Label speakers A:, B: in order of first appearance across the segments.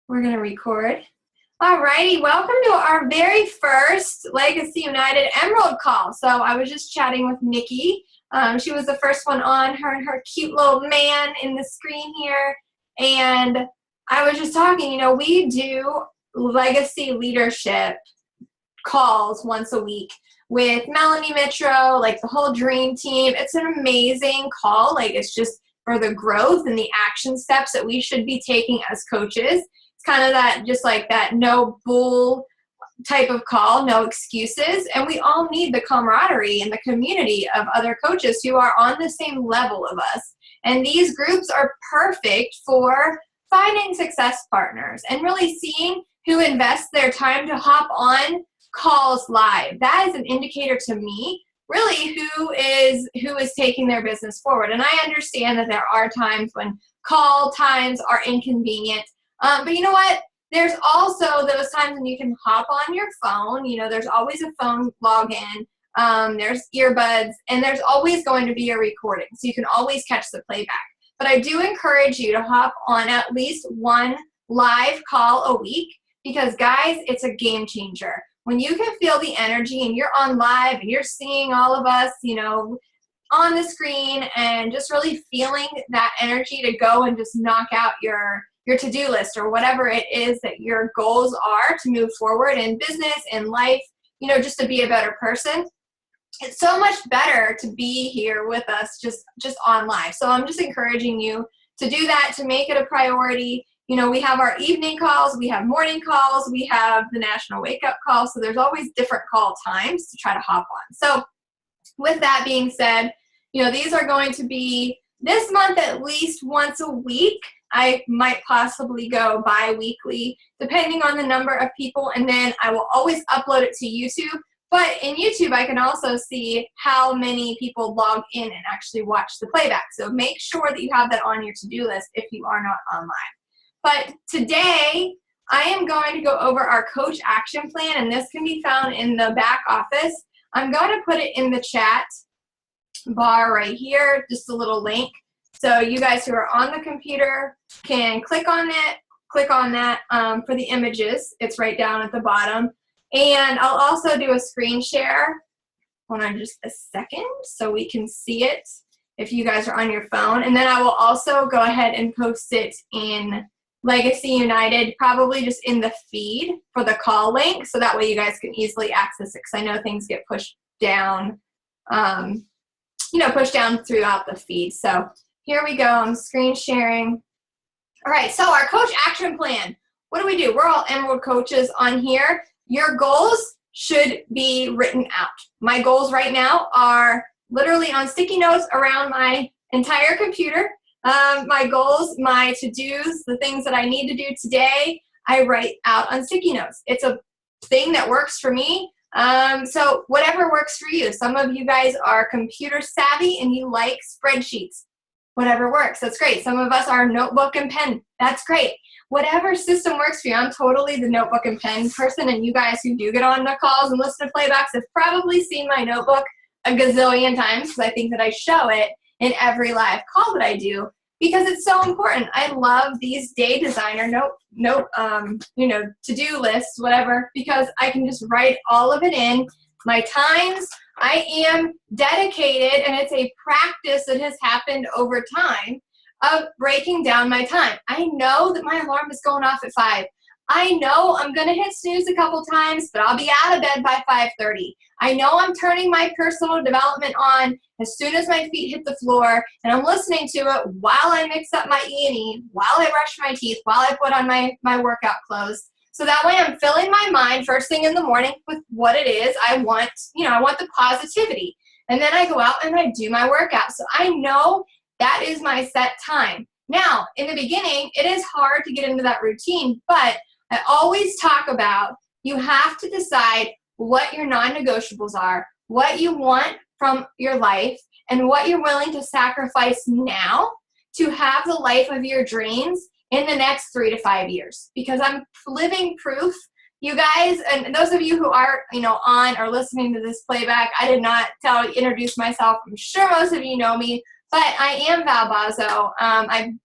A: We're going to record. All righty, welcome to our very first Legacy United Emerald call. So I was just chatting with Nikki. She was the first one on, her and her cute little man in the screen here. And I was just talking, we do legacy leadership calls once a week with Melanie Mitro, like the whole dream team. It's an amazing call. Like, it's just for the growth and the action steps that we should be taking as coaches. Kind of that, just like that no bull type of call, no excuses. And we all need the camaraderie and the community of other coaches who are on the same level of us. And these groups are perfect for finding success partners and really seeing who invests their time to hop on calls live. That is an indicator to me, really, who is taking their business forward. And I understand that there are times when call times are inconvenient. But you know what? There's also those times when you can hop on your phone. There's always a phone login. There's earbuds, and there's always going to be a recording. So you can always catch the playback. But I do encourage you to hop on at least one live call a week because, guys, it's a game changer. When you can feel the energy and you're on live and you're seeing all of us, on the screen and just really feeling that energy to go and just knock out your to-do list or whatever it is that your goals are to move forward in business, in life, just to be a better person. It's so much better to be here with us just on live. So I'm just encouraging you to do that, to make it a priority. We have our evening calls, we have morning calls, we have the national wake-up call. So there's always different call times to try to hop on. So with that being said, these are going to be this month at least once a week. I might possibly go bi-weekly, depending on the number of people, and then I will always upload it to YouTube. But in YouTube, I can also see how many people log in and actually watch the playback. So make sure that you have that on your to-do list if you are not online. But today, I am going to go over our coach action plan, and this can be found in the back office. I'm going to put it in the chat bar right here, just a little link. So you guys who are on the computer can click on that for the images. It's right down at the bottom. And I'll also do a screen share. Hold on just a second so we can see it if you guys are on your phone. And then I will also go ahead and post it in Legacy United, probably just in the feed for the call link. So that way you guys can easily access it because I know things get pushed down, pushed down throughout the feed. So here we go. I'm screen sharing. All right, so our coach action plan. What do? We're all Emerald coaches on here. Your goals should be written out. My goals right now are literally on sticky notes around my entire computer. My goals, my to-dos, the things that I need to do today, I write out on sticky notes. It's a thing that works for me. So whatever works for you. Some of you guys are computer savvy and you like spreadsheets. Whatever works, that's great. Some of us are notebook and pen. That's great. Whatever system works for you. I'm totally the notebook and pen person, and you guys who do get on the calls and listen to playbacks have probably seen my notebook a gazillion times because I think that I show it in every live call that I do because it's so important. I love these day designer to-do lists, whatever, because I can just write all of it in. My times, I am dedicated, and it's a practice that has happened over time of breaking down my time. I know that my alarm is going off at 5. I know I'm going to hit snooze a couple times, but I'll be out of bed by 5:30. I know I'm turning my personal development on as soon as my feet hit the floor, and I'm listening to it while I mix up my E&E, while I brush my teeth, while I put on my workout clothes. So that way I'm filling my mind first thing in the morning with what it is I want. I want the positivity. And then I go out and I do my workout. So I know that is my set time. Now, in the beginning, it is hard to get into that routine, but I always talk about you have to decide what your non-negotiables are, what you want from your life, and what you're willing to sacrifice now to have the life of your dreams in the next 3 to 5 years, because I'm living proof, you guys, and those of you who are, on or listening to this playback, I did not introduce myself. I'm sure most of you know me, But I am Val Bozzo. I'm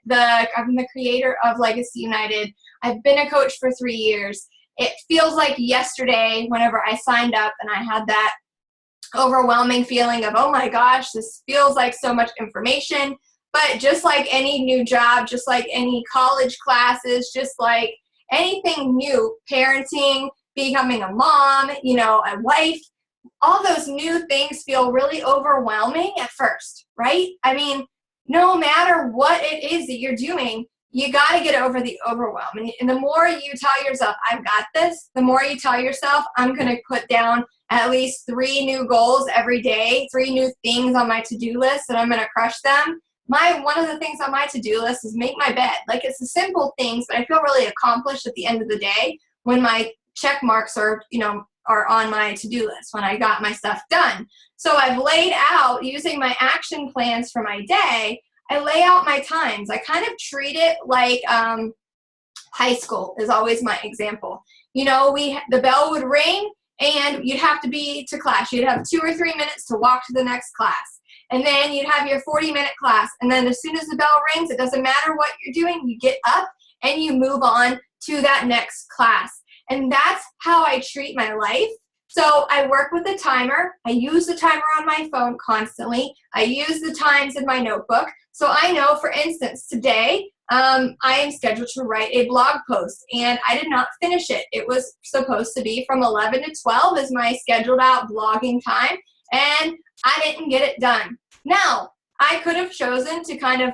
A: the creator of Legacy United. I've been a coach for 3 years. It feels like yesterday whenever I signed up and I had that overwhelming feeling of, oh my gosh, this feels like so much information. But just like any new job, just like any college classes, just like anything new, parenting, becoming a mom, a wife, all those new things feel really overwhelming at first, right? I mean, no matter what it is that you're doing, you got to get over the overwhelm. And the more you tell yourself, I've got this, the more you tell yourself, I'm going to put down at least 3 new goals every day, 3 new things on my to-do list, and I'm going to crush them. One of the things on my to-do list is make my bed. Like, it's the simple things, but I feel really accomplished at the end of the day when my check marks are on my to-do list, when I got my stuff done. So I've laid out, using my action plans for my day, I lay out my times. I kind of treat it like high school is always my example. The bell would ring and you'd have to be to class. You'd have 2 or 3 minutes to walk to the next class. And then you'd have your 40-minute class. And then as soon as the bell rings, it doesn't matter what you're doing, you get up and you move on to that next class. And that's how I treat my life. So I work with a timer. I use the timer on my phone constantly. I use the times in my notebook. So I know, for instance, today I am scheduled to write a blog post, and I did not finish it. It was supposed to be from 11 to 12 is my scheduled out blogging time, and I didn't get it done. Now, I could have chosen to kind of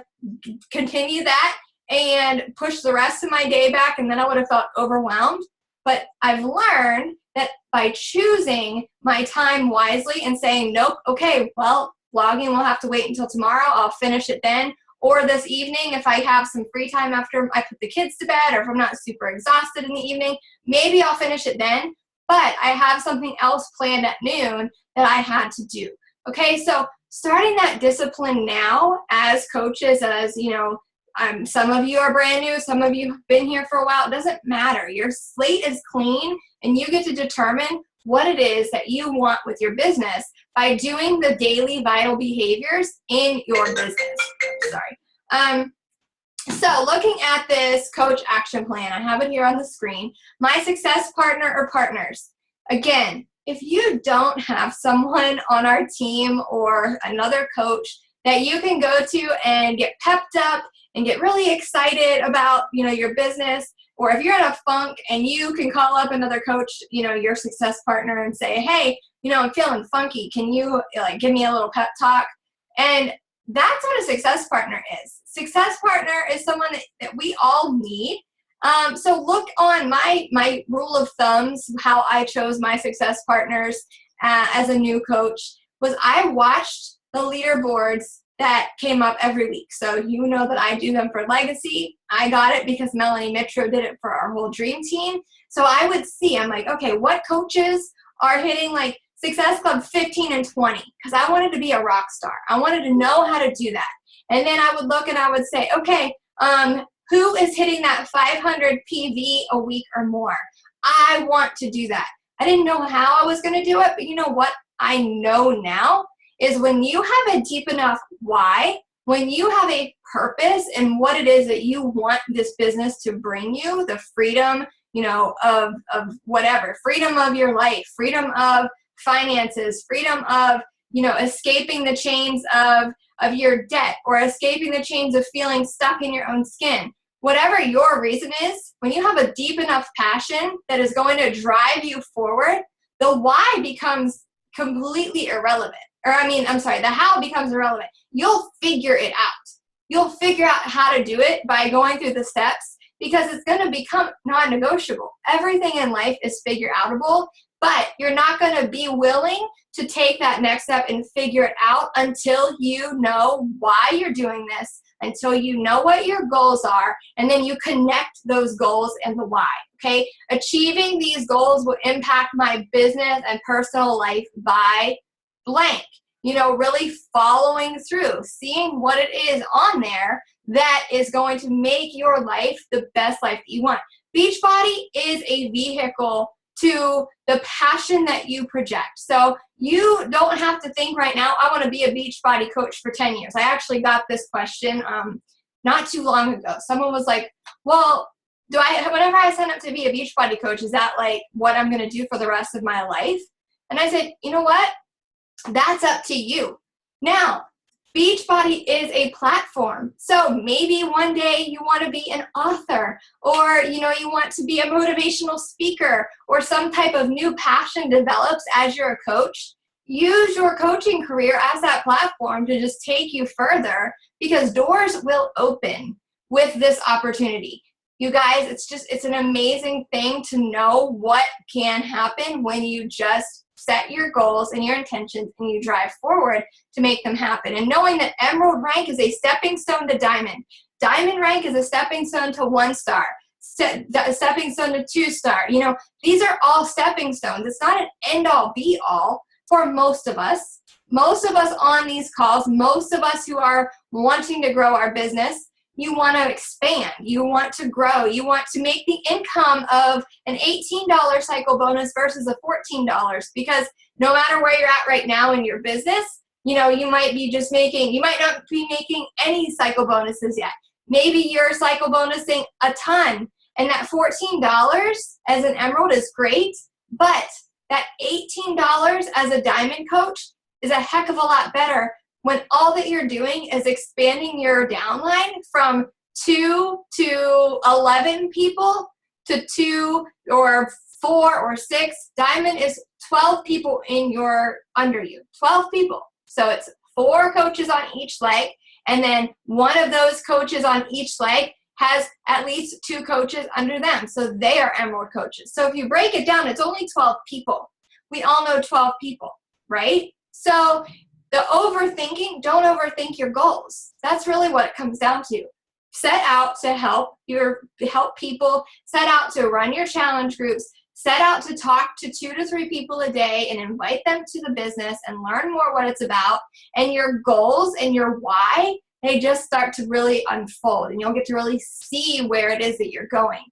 A: continue that and push the rest of my day back, and then I would have felt overwhelmed. But I've learned that by choosing my time wisely and saying, nope, okay, well, blogging will have to wait until tomorrow. I'll finish it then. Or this evening, if I have some free time after I put the kids to bed, or if I'm not super exhausted in the evening, maybe I'll finish it then. But I have something else planned at noon that I had to do. Okay, so starting that discipline now as coaches, some of you are brand new, some of you have been here for a while. It doesn't matter. Your slate is clean, and you get to determine what it is that you want with your business by doing the daily vital behaviors in your business. So looking at this coach action plan, I have it here on the screen. My success partner or partners. Again, if you don't have someone on our team or another coach that you can go to and get pepped up and get really excited about, your business, or if you're in a funk and you can call up another coach, your success partner, and say, hey, I'm feeling funky. Can you give me a little pep talk? And that's what a success partner is. Success partner is someone that we all need. So look on my rule of thumbs, how I chose my success partners as a new coach was I watched the leaderboards that came up every week. So you know that I do them for Legacy. I got it because Melanie Mitro did it for our whole dream team. So I would see, I'm like, okay, what coaches are hitting like Success Club 15 and 20? Because I wanted to be a rock star. I wanted to know how to do that. And then I would look and I would say, okay, who is hitting that 500 PV a week or more? I want to do that. I didn't know how I was going to do it, but you know what I know now is when you have a deep enough why, when you have a purpose and what it is that you want this business to bring you, the freedom, of whatever, freedom of your life, freedom of finances, freedom of, escaping the chains of your debt, or escaping the chains of feeling stuck in your own skin. Whatever your reason is, when you have a deep enough passion that is going to drive you forward, the why becomes completely irrelevant. The how becomes irrelevant. You'll figure it out. You'll figure out how to do it by going through the steps, because it's going to become non-negotiable. Everything in life is figure-outable, but you're not going to be willing to take that next step and figure it out until you know why you're doing this, until you know what your goals are, and then you connect those goals and the why, okay? Achieving these goals will impact my business and personal life by blank. Really following through, seeing what it is on there that is going to make your life the best life that you want. Beachbody is a vehicle to the passion that you project. So you don't have to think right now, I want to be a Beachbody coach for 10 years. I actually got this question not too long ago. Someone was like, well, whenever I sign up to be a Beachbody coach, is that like what I'm going to do for the rest of my life? And I said, you know what? That's up to you. Now, Beachbody is a platform. So maybe one day you want to be an author, or you want to be a motivational speaker, or some type of new passion develops as you're a coach. Use your coaching career as that platform to just take you further, because doors will open with this opportunity. You guys, it's an amazing thing to know what can happen when you just set your goals and your intentions and you drive forward to make them happen. And knowing that Emerald rank is a stepping stone to Diamond. Diamond rank is a stepping stone to 1-star, stepping stone to 2-star. These are all stepping stones. It's not an end-all, be-all for most of us. Most of us on these calls, most of us who are wanting to grow our business, you want to expand, you want to grow, you want to make the income of an $18 cycle bonus versus a $14, because no matter where you're at right now in your business, you might not be making any cycle bonuses yet. Maybe you're cycle bonusing a ton, and that $14 as an Emerald is great, but that $18 as a Diamond coach is a heck of a lot better when all that you're doing is expanding your downline from 2 to 11 people to 2 or 4 or 6. Diamond is 12 people under you, 12 people. So it's 4 coaches on each leg, and then one of those coaches on each leg has at least 2 coaches under them. So they are Emerald coaches. So if you break it down, it's only 12 people. We all know 12 people, right? So the overthinking, don't overthink your goals. That's really what it comes down to. Set out to help people, set out to run your challenge groups, set out to talk to 2 to 3 people a day and invite them to the business and learn more what it's about. And your goals and your why, they just start to really unfold, and you'll get to really see where it is that you're going.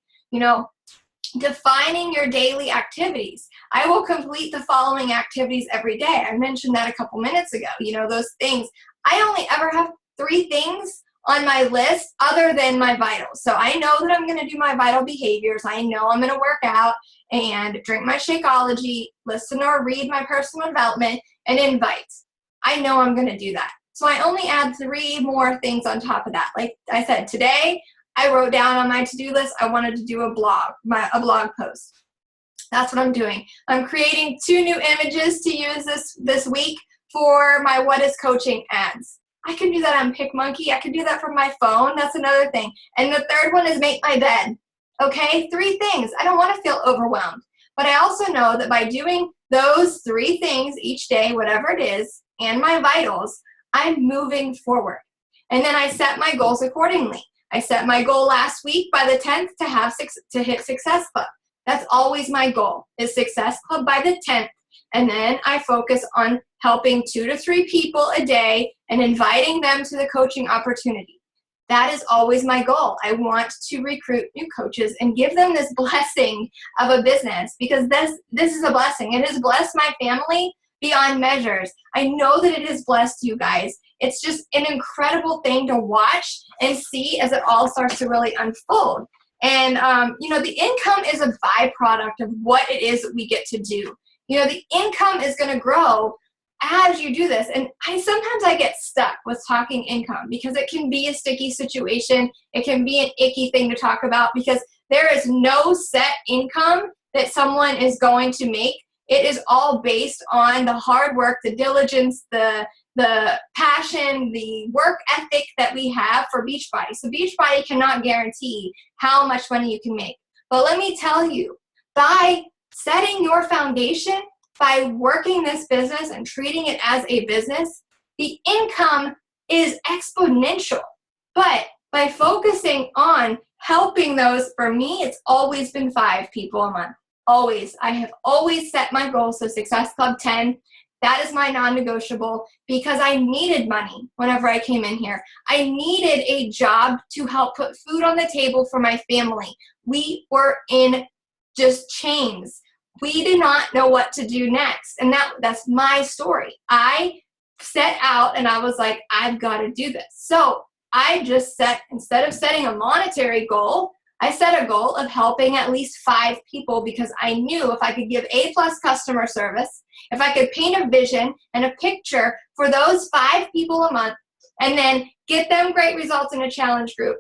A: Defining your daily activities. I will complete the following activities every day. I mentioned that a couple minutes ago. Those things. I only ever have 3 things on my list other than my vitals. So I know that I'm going to do my vital behaviors. I know I'm going to work out and drink my Shakeology, listen or read my personal development, and invite. I know I'm going to do that. So I only add 3 more things on top of that. Like I said, today, I wrote down on my to-do list, I wanted to do a blog post. That's what I'm doing. I'm creating 2 new images to use this week for my What is Coaching ads. I can do that on PicMonkey. I can do that from my phone. That's another thing. And the third one is make my bed. Okay, 3 things. I don't want to feel overwhelmed. But I also know that by doing those 3 things each day, whatever it is, and my vitals, I'm moving forward. And then I set my goals accordingly. I set my goal last week by the 10th to hit Success Club. That's always my goal, is Success Club by the 10th. And then I focus on helping 2 to 3 people a day and inviting them to the coaching opportunity. That is always my goal. I want to recruit new coaches and give them this blessing of a business, because this is a blessing. It has blessed my family beyond measures. I know that it has blessed you guys. It's just an incredible thing to watch and see as it all starts to really unfold. And, the income is a byproduct of what it is that we get to do. The income is going to grow as you do this. And sometimes I get stuck with talking income, because it can be a sticky situation. It can be an icky thing to talk about, because there is no set income that someone is going to make. It is all based on the hard work, the diligence, the passion, the work ethic that we have for Beachbody. So Beachbody cannot guarantee how much money you can make. But let me tell you, by setting your foundation, by working this business and treating it as a business, the income is exponential. But by focusing on helping those, for me, it's always been 5 people a month. Always. I have always set my goal. So Success Club 10, that is my non-negotiable, because I needed money whenever I came in here. I needed a job to help put food on the table for my family. We were in just chains. we did not know what to do next. And that's my story. I set out and I was like, I've got to do this. So I just instead of setting a monetary goal, I set a goal of helping at least 5 people, because I knew if I could give A+ customer service, if I could paint a vision and a picture for those 5 people a month, and then get them great results in a challenge group,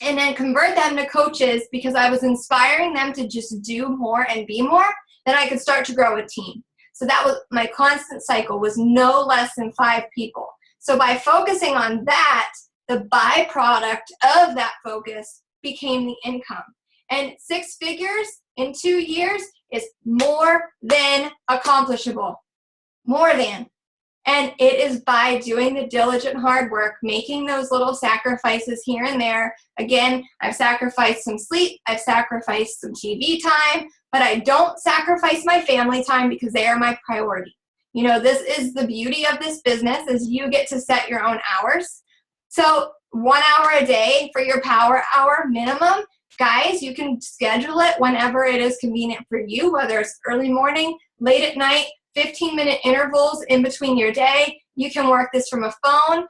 A: and then convert them to coaches because I was inspiring them to just do more and be more, then I could start to grow a team. So that was my constant cycle, was no less than 5 people. So by focusing on that, the byproduct of that focus became the income. And 6 figures in 2 years is more than accomplishable. More than. And it is by doing the diligent hard work, making those little sacrifices here and there. Again, I've sacrificed some sleep, I've sacrificed some TV time, but I don't sacrifice my family time because they are my priority. You know, this is the beauty of this business, is you get to set your own hours. So 1 hour a day for your power hour minimum. Guys, you can schedule it whenever it is convenient for you, whether it's early morning, late at night, 15-minute intervals in between your day. You can work this from a phone.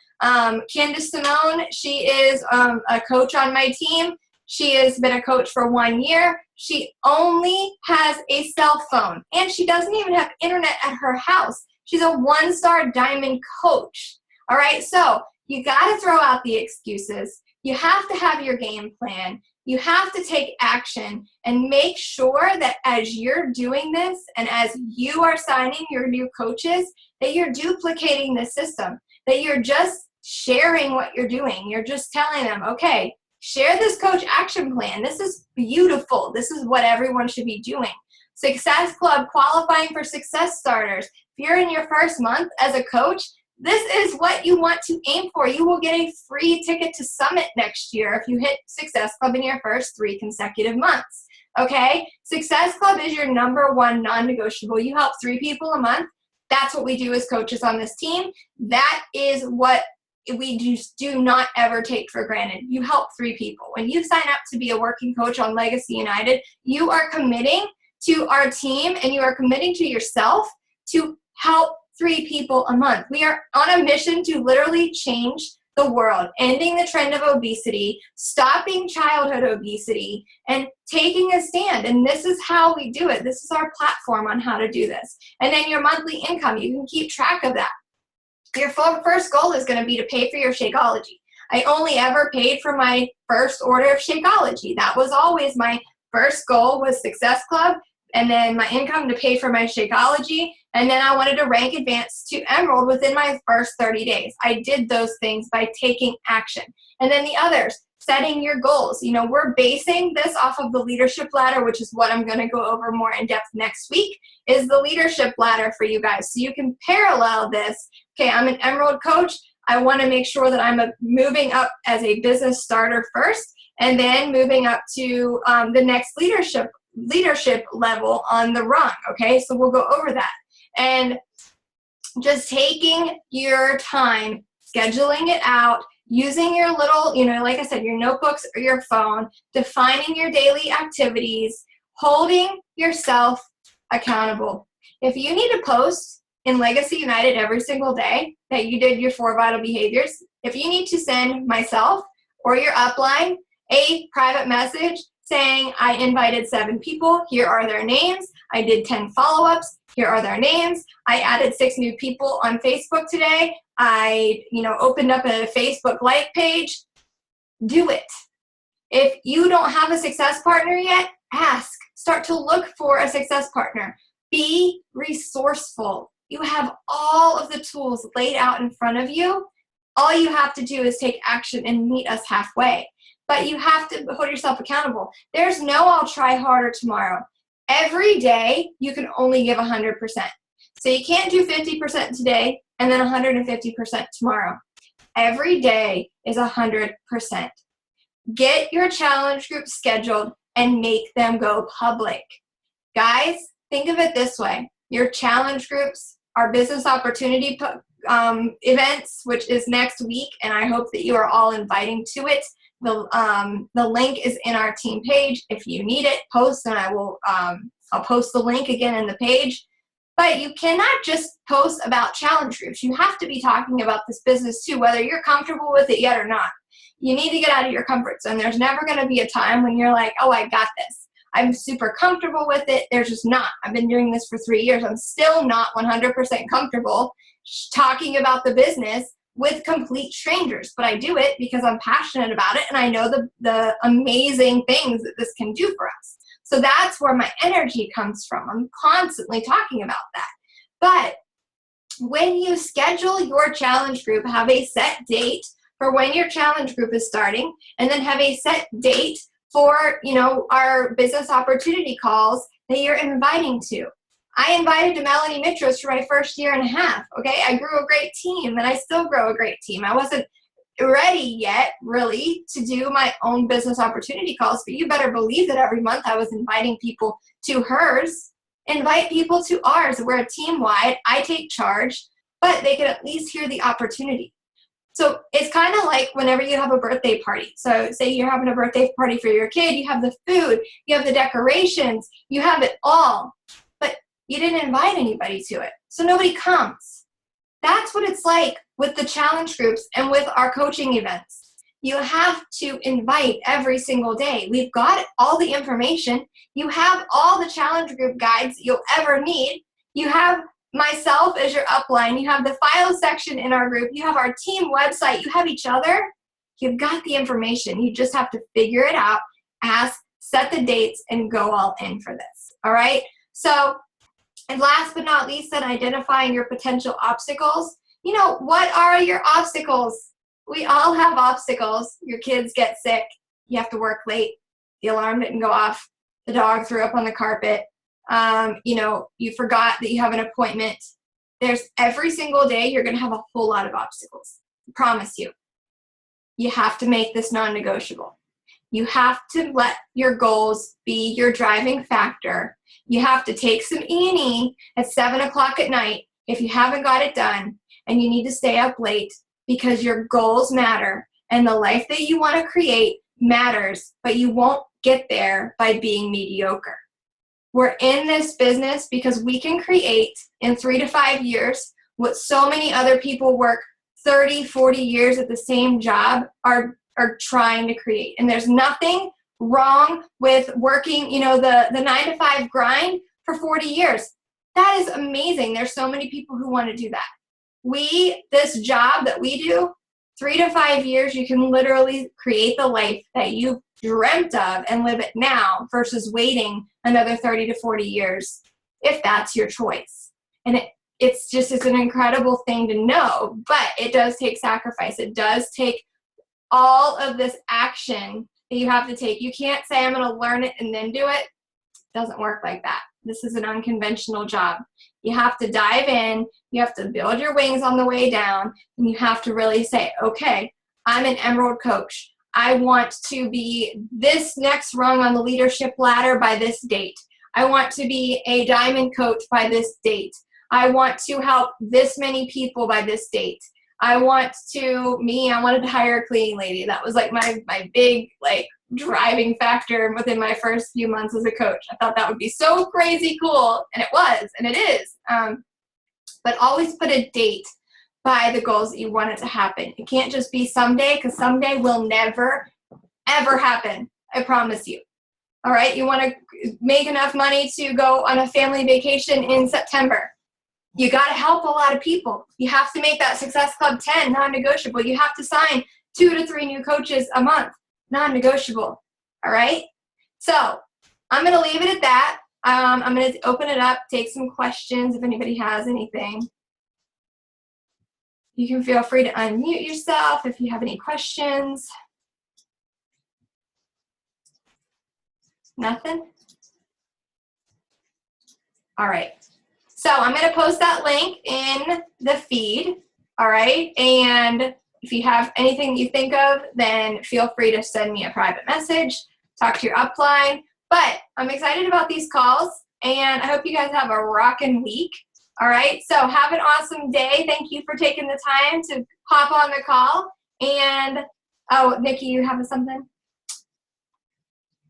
A: Candace Simone, she is a coach on my team. She has been a coach for 1 year. She only has a cell phone, and she doesn't even have internet at her house. She's a 1-star diamond coach. All right, so you got to throw out the excuses. You have to have your game plan. You have to take action and make sure that as you're doing this and as you are signing your new coaches, that you're duplicating the system, that you're just sharing what you're doing. You're just telling them, okay, share this coach action plan. This is beautiful. This is what everyone should be doing. Success Club qualifying for Success Starters. If you're in your first month as a coach, this is what you want to aim for. You will get a free ticket to Summit next year if you hit Success Club in your first 3 consecutive months. Okay? Success Club is your #1 non-negotiable. You help 3 people a month. That's what we do as coaches on this team. That is what we just do not ever take for granted. You help 3 people. When you sign up to be a working coach on Legacy United, you are committing to our team and you are committing to yourself to help 3 people a month. We are on a mission to literally change the world, ending the trend of obesity, stopping childhood obesity, and taking a stand. And this is how we do it. This is our platform on how to do this. And then your monthly income, you can keep track of that. Your first goal is going to be to pay for your Shakeology. I only ever paid for my first order of Shakeology. That was always my first goal, was Success Club, and then my income to pay for my Shakeology. And then I wanted to rank advance to Emerald within my first 30 days. I did those things by taking action. And then the others, setting your goals. You know, we're basing this off of the leadership ladder, which is what I'm going to go over more in depth next week, is the leadership ladder for you guys. So you can parallel this. Okay, I'm an Emerald coach. I want to make sure that I'm moving up as a business starter first, and then moving up to the next leadership level on the rung. Okay, so we'll go over that. And just taking your time, scheduling it out, using your little, you know, like I said, your notebooks or your phone, defining your daily activities, holding yourself accountable. If you need to post in Legacy United every single day that you did your 4 vital behaviors, if you need to send myself or your upline a private message saying, I invited 7 people, here are their names, I did 10 follow-ups, here are their names, I added 6 new people on Facebook today, I, opened up a Facebook like page, do it. If you don't have a success partner yet, ask. Start to look for a success partner. Be resourceful. You have all of the tools laid out in front of you. All you have to do is take action and meet us halfway. But you have to hold yourself accountable. There's no I'll try harder tomorrow. Every day, you can only give 100%. So you can't do 50% today and then 150% tomorrow. Every day is 100%. Get your challenge group scheduled and make them go public. Guys, think of it this way. Your challenge groups are business opportunity events, which is next week, and I hope that you are all inviting to it. The link is in our team page. If you need it, post and I will I'll post the link again in the page. But you cannot just post about challenge groups. You have to be talking about this business too, whether you're comfortable with it yet or not. You need to get out of your comfort zone. There's never going to be a time when you're like, oh, I got this. I'm super comfortable with it. There's just not. I've been doing this for 3 years. I'm still not 100% comfortable talking about the business with complete strangers, but I do it because I'm passionate about it and I know the amazing things that this can do for us. So that's where my energy comes from. I'm constantly talking about that. But when you schedule your challenge group, have a set date for when your challenge group is starting, and then have a set date for, our business opportunity calls that you're inviting to. I invited Melanie Mitros for my first year and a half, okay? I grew a great team, and I still grow a great team. I wasn't ready yet, really, to do my own business opportunity calls, but you better believe that every month I was inviting people to hers. Invite people to ours. We're a team-wide. I take charge, but they can at least hear the opportunity. So it's kind of like whenever you have a birthday party. So say you're having a birthday party for your kid, you have the food, you have the decorations, you have it all, but you didn't invite anybody to it. So nobody comes. That's what it's like with the challenge groups and with our coaching events. You have to invite every single day. We've got all the information. You have all the challenge group guides you'll ever need. You have myself as your upline. You have the file section in our group. You have our team website. You have each other. You've got the information. You just have to figure it out, ask, set the dates, and go all in for this. All right? So, and last but not least, then identifying your potential obstacles. What are your obstacles? We all have obstacles. Your kids get sick. You have to work late. The alarm didn't go off. The dog threw up on the carpet. You forgot that you have an appointment. There's every single day you're going to have a whole lot of obstacles. I promise you. You have to make this non-negotiable. You have to let your goals be your driving factor. You have to take some E&E at 7 o'clock at night if you haven't got it done, and you need to stay up late because your goals matter and the life that you want to create matters, but you won't get there by being mediocre. We're in this business because we can create in 3 to 5 years what so many other people work 30, 40 years at the same job are trying to create. And there's nothing wrong with working, the 9 to 5 grind for 40 years. That is amazing. There's so many people who want to do that. This job that we do, 3 to 5 years, you can literally create the life that you've dreamt of and live it now versus waiting another 30 to 40 years if that's your choice. And it's an incredible thing to know, but it does take sacrifice. It does take all of this action that you have to take. You can't say, I'm going to learn it and then do it. It doesn't work like that. This is an unconventional job. You have to dive in. You have to build your wings on the way down. And you have to really say, okay, I'm an Emerald coach. I want to be this next rung on the leadership ladder by this date. I want to be a diamond coach by this date. I want to help this many people by this date. I wanted to hire a cleaning lady. That was like my big driving factor within my first few months as a coach. I thought that would be so crazy cool, and it was, and it is. But always put a date by the goals that you want it to happen. It can't just be someday, because someday will never, ever happen. I promise you. All right? You want to make enough money to go on a family vacation in September. You got to help a lot of people. You have to make that Success Club 10 non-negotiable. You have to sign 2 to 3 new coaches a month, non-negotiable. All right? So I'm going to leave it at that. I'm going to open it up, take some questions if anybody has anything. You can feel free to unmute yourself if you have any questions. Nothing? All right. So I'm going to post that link in the feed. All right. And if you have anything you think of, then feel free to send me a private message, talk to your upline. But I'm excited about these calls, and I hope you guys have a rockin' week. All right. So have an awesome day. Thank you for taking the time to hop on the call. And, oh, Nikki, you have something?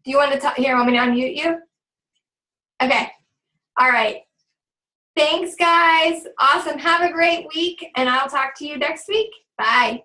A: Do you want to talk? Here, want me to unmute you? Okay. All right. Thanks, guys. Awesome. Have a great week, and I'll talk to you next week. Bye.